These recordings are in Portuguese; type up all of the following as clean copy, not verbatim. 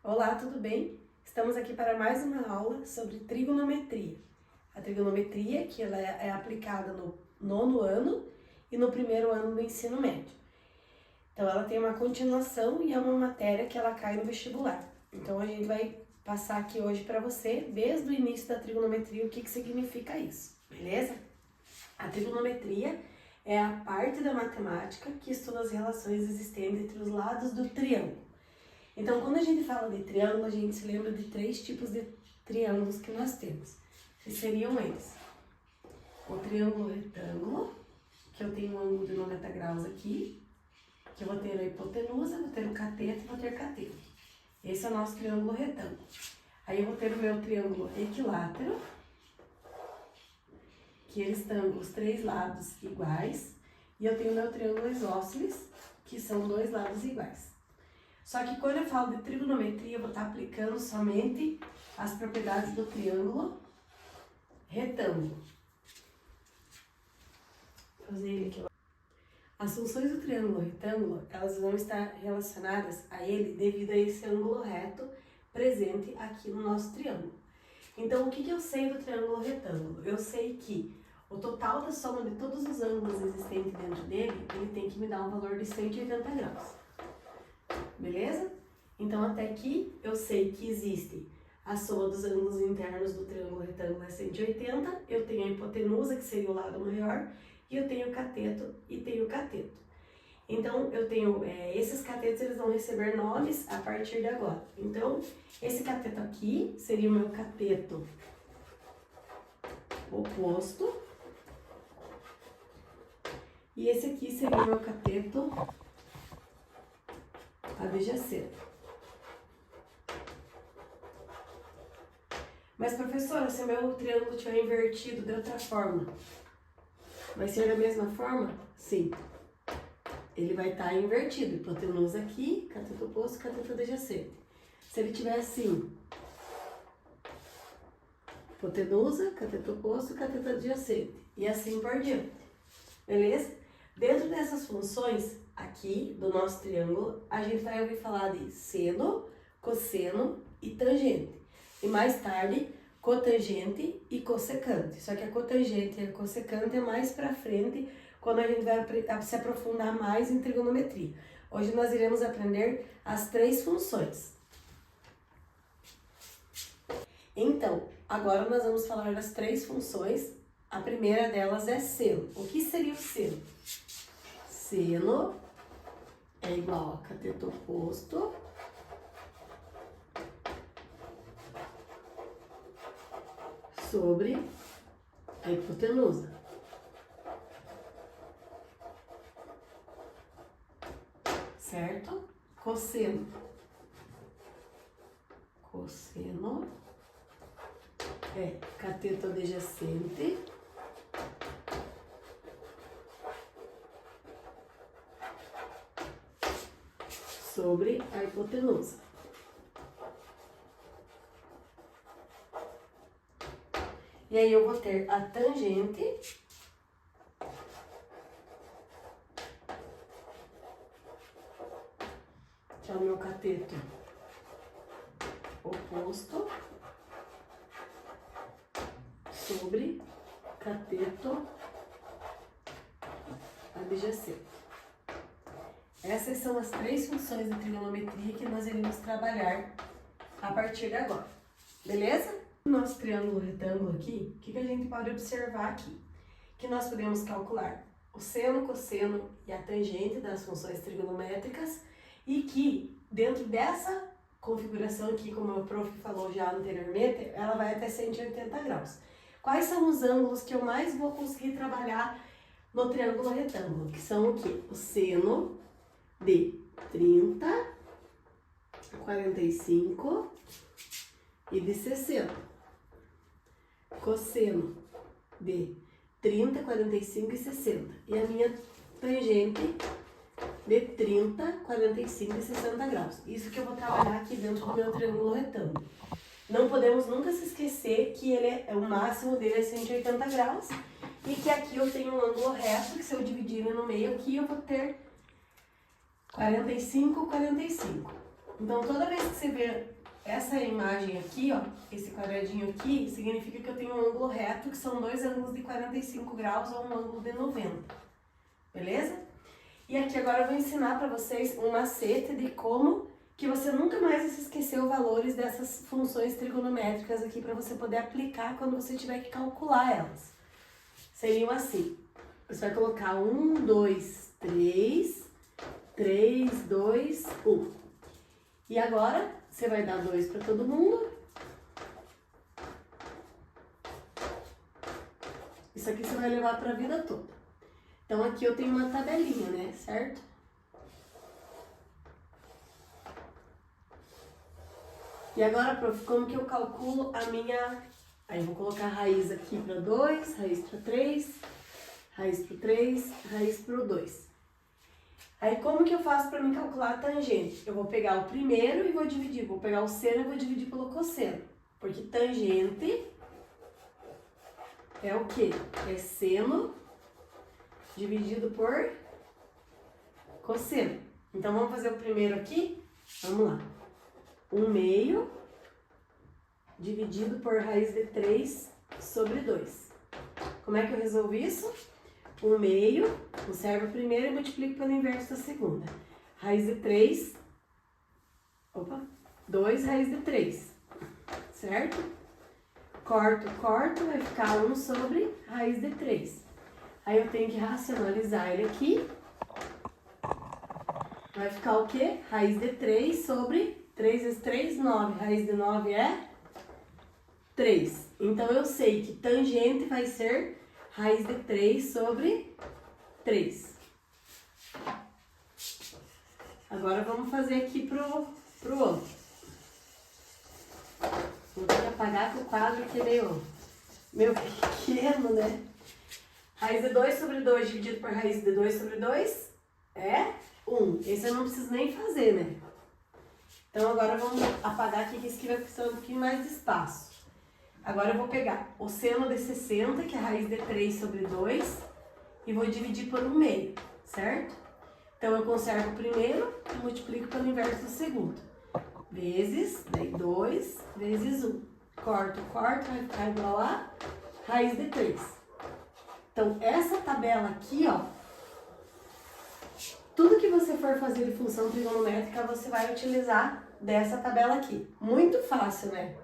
Olá, tudo bem? Estamos aqui para mais uma aula sobre trigonometria. A trigonometria que ela é aplicada no 9º ano e no 1º ano do ensino médio. Então ela tem uma continuação e é uma matéria que ela cai no vestibular. Então a gente vai passar aqui hoje para você, desde o início da trigonometria, o que significa isso, beleza? A trigonometria é a parte da matemática que estuda as relações existentes entre os lados do triângulo. Então, quando a gente fala de triângulo, a gente se lembra de 3 tipos de triângulos que nós temos. Que seriam eles: o triângulo retângulo, que eu tenho um ângulo de 90 graus aqui, que eu vou ter a hipotenusa, vou ter o cateto e vou ter cateto. Esse é o nosso triângulo retângulo. Aí eu vou ter o meu triângulo equilátero, que eles têm os 3 lados iguais, e eu tenho o meu triângulo isósceles, que são 2 lados iguais. Só que quando eu falo de trigonometria, eu vou estar aplicando somente as propriedades do triângulo retângulo. Vou fazer ele aqui. As funções do triângulo retângulo, elas vão estar relacionadas a ele devido a esse ângulo reto presente aqui no nosso triângulo. Então, o que eu sei do triângulo retângulo? Eu sei que o total da soma de todos os ângulos existentes dentro dele, ele tem que me dar um valor de 180 graus. Beleza? Então, até aqui, eu sei que existe a soma dos ângulos internos do triângulo retângulo é 180, eu tenho a hipotenusa, que seria o lado maior, e eu tenho o cateto e tenho o cateto. Então, eu tenho, esses catetos, eles vão receber nomes a partir de agora. Então, esse cateto aqui seria o meu cateto oposto, e esse aqui seria o meu cateto adjacente. Mas, professora, se o meu triângulo estiver invertido de outra forma, vai ser da mesma forma? Sim. Ele vai estar invertido. Hipotenusa aqui, cateto oposto, cateto adjacente. Se ele estiver assim, hipotenusa, cateto oposto, cateto adjacente. E assim por diante. Beleza? Dentro dessas funções aqui do nosso triângulo, a gente vai ouvir falar de seno, cosseno e tangente. E mais tarde, cotangente e cossecante. Só que a cotangente e a cossecante é mais pra frente, quando a gente vai se aprofundar mais em trigonometria. Hoje nós iremos aprender as 3 funções. Então, agora nós vamos falar das 3 funções. A primeira delas é seno. O que seria o seno? Seno é igual a cateto oposto sobre a hipotenusa. Certo? Cosseno. Cosseno é cateto adjacente sobre a hipotenusa. E aí eu vou ter a tangente que é o meu cateto oposto sobre cateto adjacente. Essas são as 3 funções de trigonometria que nós iremos trabalhar a partir de agora. Beleza? No nosso triângulo retângulo aqui, o que a gente pode observar aqui? Que nós podemos calcular o seno, cosseno e a tangente das funções trigonométricas e que dentro dessa configuração aqui, como o prof falou já anteriormente, ela vai até 180 graus. Quais são os ângulos que eu mais vou conseguir trabalhar no triângulo retângulo? Que são o quê? O seno de 30, 45 e de 60. Cosseno de 30, 45 e 60. E a minha tangente de 30, 45 e 60 graus. Isso que eu vou trabalhar aqui dentro do meu triângulo retângulo. Não podemos nunca se esquecer que o máximo dele é 180 graus e que aqui eu tenho um ângulo reto, que se eu dividir no meio aqui, eu vou ter 45, 45. Então, toda vez que você vê essa imagem aqui, ó, esse quadradinho aqui, significa que eu tenho um ângulo reto, que são dois ângulos de 45 graus ou um ângulo de 90. Beleza? E aqui agora eu vou ensinar para vocês um macete de como que você nunca mais vai se esquecer os valores dessas funções trigonométricas aqui para você poder aplicar quando você tiver que calcular elas. Seriam assim. Você vai colocar 1, 2, 3, 3, 2, 1. E agora você vai dar 2 para todo mundo. Isso aqui você vai levar para a vida toda. Então aqui eu tenho uma tabelinha, né? Certo? E agora, prof, como que eu calculo a minha... Aí eu vou colocar raiz aqui para 2, raiz para 3, raiz para 3, raiz para 2. Aí como que eu faço para me calcular a tangente? Eu vou pegar o primeiro e vou dividir. Vou pegar o seno e vou dividir pelo cosseno. Porque tangente é o quê? É seno dividido por cosseno. Então vamos fazer o primeiro aqui? Vamos lá. 1/2 dividido por raiz de 3 sobre 2. Como é que eu resolvo isso? 1/2, conservo o primeiro e multiplico pelo inverso da segunda. Raiz de 3, 2 raiz de 3, certo? Corto, vai ficar 1 sobre raiz de 3. Aí eu tenho que racionalizar ele aqui. Vai ficar o quê? Raiz de 3 sobre 3 vezes 3, 9. Raiz de 9 é 3. Então, eu sei que tangente vai ser raiz de 3 sobre 3. Agora, vamos fazer aqui pro outro. Vou ter que apagar que o quadro aqui é meio pequeno, né? Raiz de 2 sobre 2 dividido por raiz de 2 sobre 2 é 1. Esse eu não preciso nem fazer, né? Então, agora vamos apagar aqui, que isso aqui vai precisar um pouquinho mais de espaço. Agora eu vou pegar o seno de 60, que é a raiz de 3 sobre 2, e vou dividir por 1/2, certo? Então, eu conservo o primeiro e multiplico pelo inverso do segundo. Vezes, daí 2, vezes 1. Corto, vai ficar igual a raiz de 3. Então, essa tabela aqui, ó, tudo que você for fazer de função trigonométrica, você vai utilizar dessa tabela aqui. Muito fácil, né?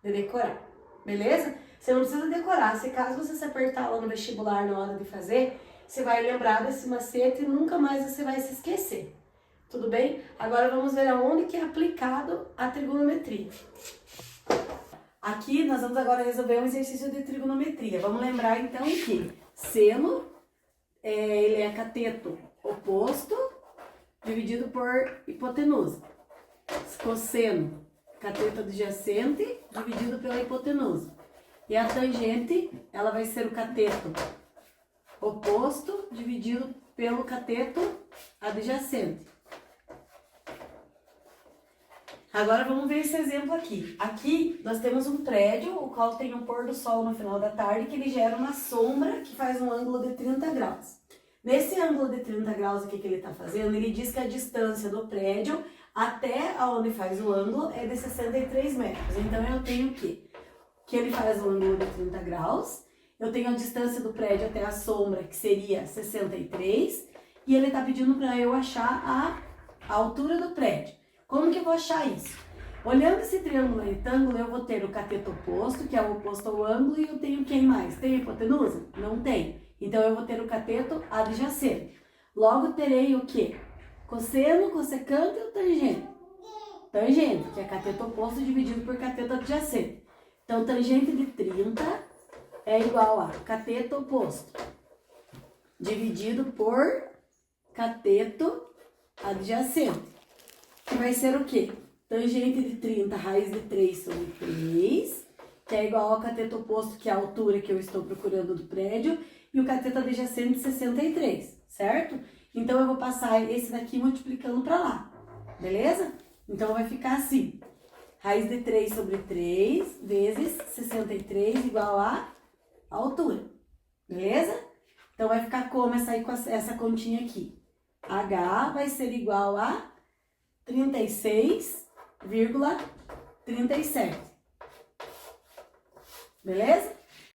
De decorar. Beleza? Você não precisa decorar. Se caso você se apertar lá no vestibular na hora de fazer, você vai lembrar desse macete e nunca mais você vai se esquecer. Tudo bem? Agora vamos ver aonde que é aplicado a trigonometria. Aqui nós vamos agora resolver um exercício de trigonometria. Vamos lembrar então que seno, ele é cateto oposto dividido por hipotenusa. Cosseno, cateto adjacente dividido pela hipotenusa. E a tangente, ela vai ser o cateto oposto dividido pelo cateto adjacente. Agora vamos ver esse exemplo aqui. Aqui nós temos um prédio, o qual tem um pôr do sol no final da tarde, que ele gera uma sombra que faz um ângulo de 30 graus. Nesse ângulo de 30 graus aqui que ele está fazendo, ele diz que a distância do prédio até onde faz o ângulo é de 63 metros. Então, eu tenho que ele faz o ângulo de 30 graus, eu tenho a distância do prédio até a sombra, que seria 63, e ele está pedindo para eu achar a altura do prédio. Como que eu vou achar isso? Olhando esse triângulo retângulo, eu vou ter o cateto oposto, que é o oposto ao ângulo, e eu tenho quem mais? Tem hipotenusa? Não tem. Então, eu vou ter o cateto adjacente. Logo, terei o quê? Cosseno, cossecante e o tangente. Tangente, que é cateto oposto dividido por cateto adjacente. Então, tangente de 30 é igual a cateto oposto dividido por cateto adjacente. Que vai ser o quê? Tangente de 30, raiz de 3 sobre 3, que é igual ao cateto oposto, que é a altura que eu estou procurando do prédio, e o cateto adjacente 63, certo? Então, eu vou passar esse daqui multiplicando para lá, beleza? Então, vai ficar assim, raiz de 3 sobre 3 vezes 63 igual a altura, beleza? Então, vai ficar como essa continha aqui? H vai ser igual a 36 37. Beleza?